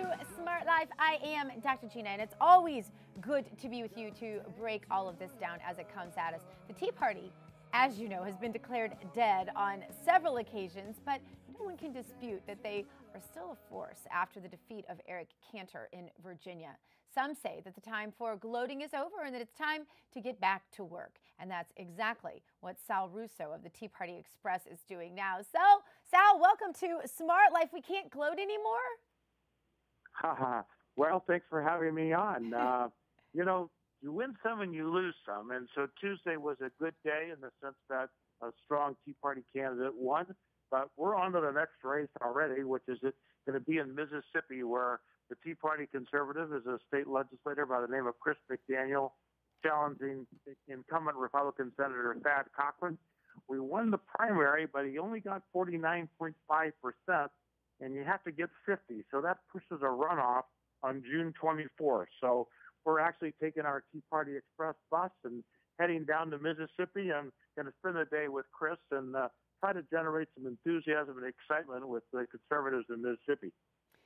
to Smart Life. I am Dr. Gina, and it's always good to be with you to break all of this down as it comes at us. The Tea Party, as you know, has been declared dead on several occasions, but no one can dispute that they are still a force after the defeat of Eric Cantor in Virginia. Some say that the time for gloating is over and that it's time to get back to work. And that's exactly what Sal Russo of the Tea Party Express is doing now. So, Sal, welcome to Smart Life. We can't gloat anymore? Well, thanks for having me on. You know, you win some and you lose some. And so Tuesday was a good day in the sense that a strong Tea Party candidate won. But we're on to the next race already, which is going to be in Mississippi, where the Tea Party conservative is a state legislator by the name of Chris McDaniel challenging incumbent Republican Senator Thad Cochran. We won the primary, but he only got 49.5%, and you have to get 50. So that pushes a runoff on June 24th. So we're actually taking our Tea Party Express bus and heading down to Mississippi. I'm going to spend the day with Chris and try to generate some enthusiasm and excitement with the conservatives in Mississippi.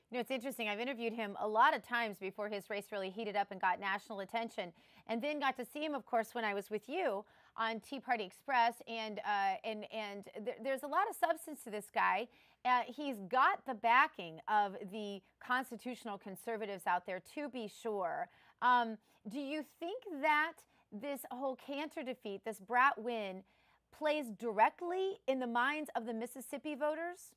You know, it's interesting. I've interviewed him a lot of times before his race really heated up and got national attention, and then got to see him, of course, when I was with you on Tea Party Express. And there's a lot of substance to this guy. He's got the backing of the constitutional conservatives out there, to be sure. Do you think that this whole Cantor defeat, this Brat win, plays directly in the minds of the Mississippi voters?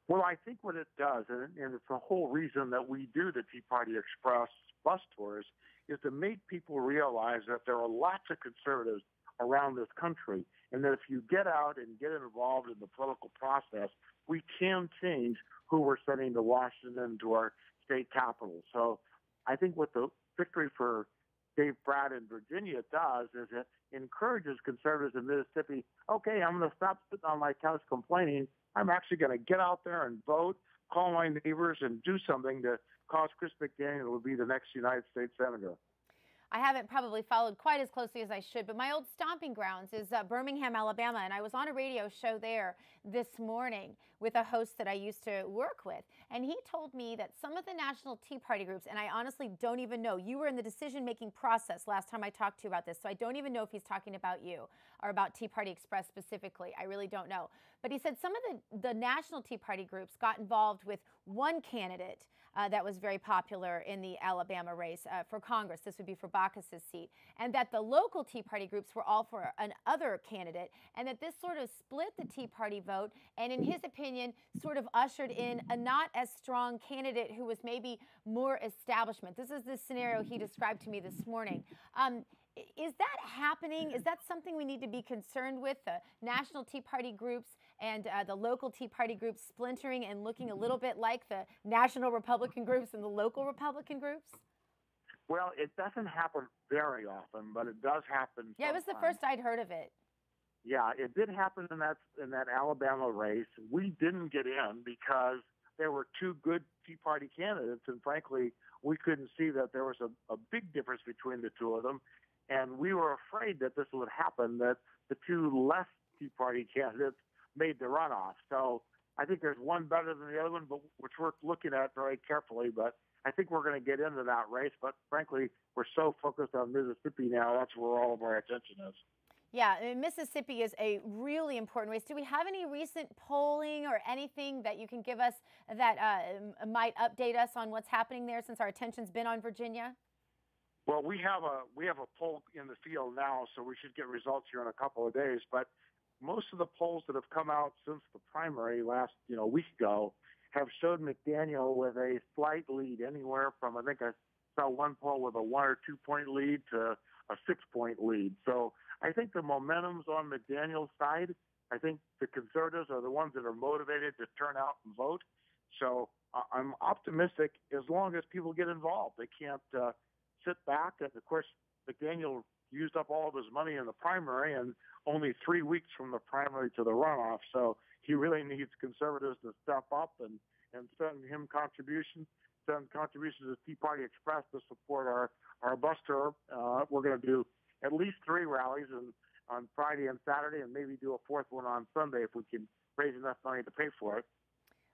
Well, I think what it does, and it's the whole reason that we do the Tea Party Express bus tours, is to make people realize that there are lots of conservatives around this country, and that if you get out and get involved in the political process, we can change who we're sending to Washington, to our state capital. So I think what the victory for Dave Brat in Virginia does is it encourages conservatives in Mississippi, okay, I'm going to stop sitting on my couch complaining. I'm actually going to get out there and vote, call my neighbors, and do something to cause Chris McDaniel to be the next United States Senator. I haven't probably followed quite as closely as I should, but my old stomping grounds is Birmingham, Alabama, and I was on a radio show there this morning with a host that I used to work with, and he told me that some of the national Tea Party groups, and I honestly don't even know, you were in the decision-making process last time I talked to you about this, so I don't even know if he's talking about you or about Tea Party Express specifically. I really don't know. But he said some of the national Tea Party groups got involved with one candidate that was very popular in the Alabama race for Congress. This would be for Baucus's seat, and that the local Tea Party groups were all for another candidate, and that this sort of split the Tea Party vote, and in his opinion, sort of ushered in a not as strong candidate who was maybe more establishment. This is the scenario he described to me this morning. Is that happening? Is that something we need to be concerned with, the national Tea Party groups and the local Tea Party groups splintering and looking a little bit like the national Republican groups and the local Republican groups? Well, it doesn't happen very often, but it does happen sometimes. Yeah, it was the first I'd heard of it. Yeah, it did happen in that Alabama race. We didn't get in because there were two good Tea Party candidates, and frankly, we couldn't see that there was a big difference between the two of them. And we were afraid that this would happen, that the two less Tea Party candidates made the runoff. So I think there's one better than the other one, but which we're looking at very carefully. But I think we're going to get into that race. But frankly, we're so focused on Mississippi now, that's where all of our attention is. Yeah, I mean, Mississippi is a really important race. Do we have any recent polling or anything that you can give us that might update us on what's happening there, since our attention's been on Virginia? Well, we have a poll in the field now, so we should get results here in a couple of days. But most of the polls that have come out since the primary last week ago have showed McDaniel with a slight lead, anywhere from, I think I saw one poll with a 1 or 2 point lead to a 6 point lead. So I think the momentum's on McDaniel's side. I think the conservatives are the ones that are motivated to turn out and vote. So I'm optimistic as long as people get involved. They can't sit back. And of course, McDaniel used up all of his money in the primary and only 3 weeks from the primary to the runoff. So he really needs conservatives to step up and send him contributions to Tea Party Express to support our bus tour. We're going to do at least 3 rallies on Friday and Saturday, and maybe do a 4th one on Sunday if we can raise enough money to pay for it.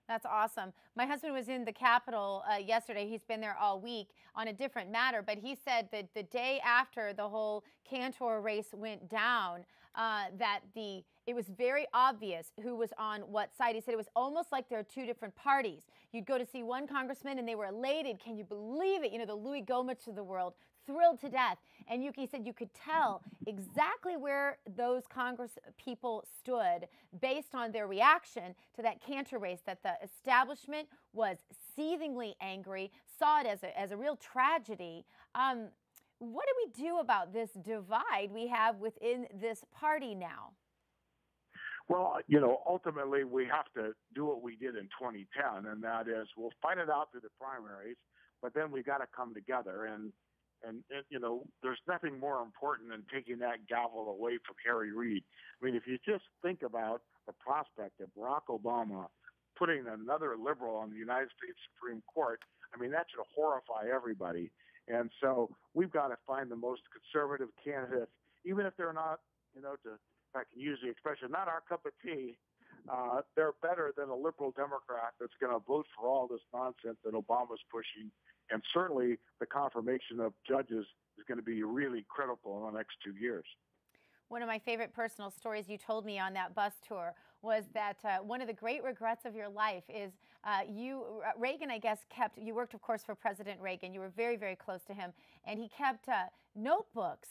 That's awesome. My husband was in the Capitol yesterday. He's been there all week on a different matter, but he said that the day after the whole Cantor race went down, it was very obvious who was on what side. He said it was almost like there are two different parties. You'd go to see one congressman and they were elated. Can you believe it? You know, the Louis Gomich of the world, thrilled to death. And he said you could tell exactly where those Congress people stood based on their reaction to that Cantor race, that the establishment was seethingly angry, saw it as a real tragedy. What do we do about this divide we have within this party now? Well, ultimately we have to do what we did in 2010, and that is we'll fight it out through the primaries, but then we got to come together. And there's nothing more important than taking that gavel away from Harry Reid. I mean, if you just think about the prospect of Barack Obama putting another liberal on the United States Supreme Court, I mean, that should horrify everybody. And so we've got to find the most conservative candidates, even if they're not, if I can use the expression, not our cup of tea. They're better than a liberal Democrat that's going to vote for all this nonsense that Obama's pushing. And certainly the confirmation of judges is going to be really critical in the next 2 years. One of my favorite personal stories you told me on that bus tour was that one of the great regrets of your life is Reagan, I guess, you worked, of course, for President Reagan. You were very, very close to him. And he kept notebooks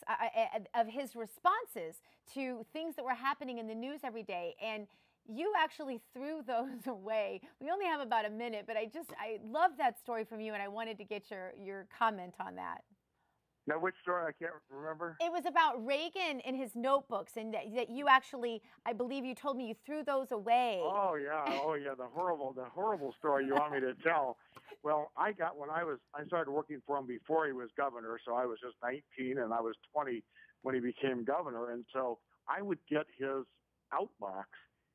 of his responses to things that were happening in the news every day. And you actually threw those away. We only have about a minute, but I love that story from you, and I wanted to get your comment on that. Now, which story? I can't remember. It was about Reagan and his notebooks, and that you actually, I believe you told me you threw those away. Oh yeah, the horrible story you want me to tell. Well, I started working for him before he was governor, so I was just 19 and I was 20 when he became governor, and so I would get his outbox,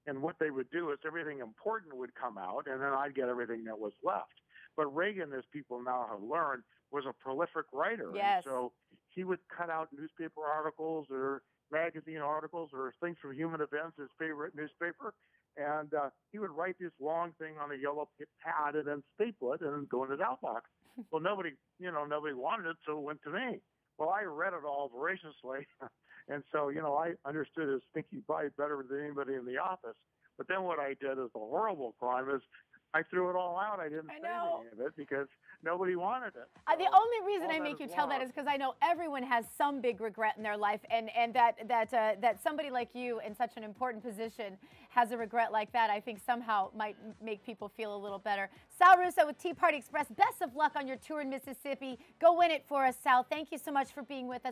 and what they would do is everything important would come out, and then I'd get everything that was left. But Reagan, as people now have learned, was a prolific writer. Yes. And so he would cut out newspaper articles or magazine articles or things from Human Events, his favorite newspaper. And he would write this long thing on a yellow pad and then staple it and then go in his outbox. Well, nobody wanted it, so it went to me. Well, I read it all voraciously. And so, I understood his thinking probably better than anybody in the office. But then what I did is the horrible crime is I threw it all out. I didn't say any of it because nobody wanted it. So the only reason I make you tell that is because I know everyone has some big regret in their life, and that somebody like you in such an important position has a regret like that, I think somehow might make people feel a little better. Sal Russo with Tea Party Express. Best of luck on your tour in Mississippi. Go win it for us, Sal. Thank you so much for being with us.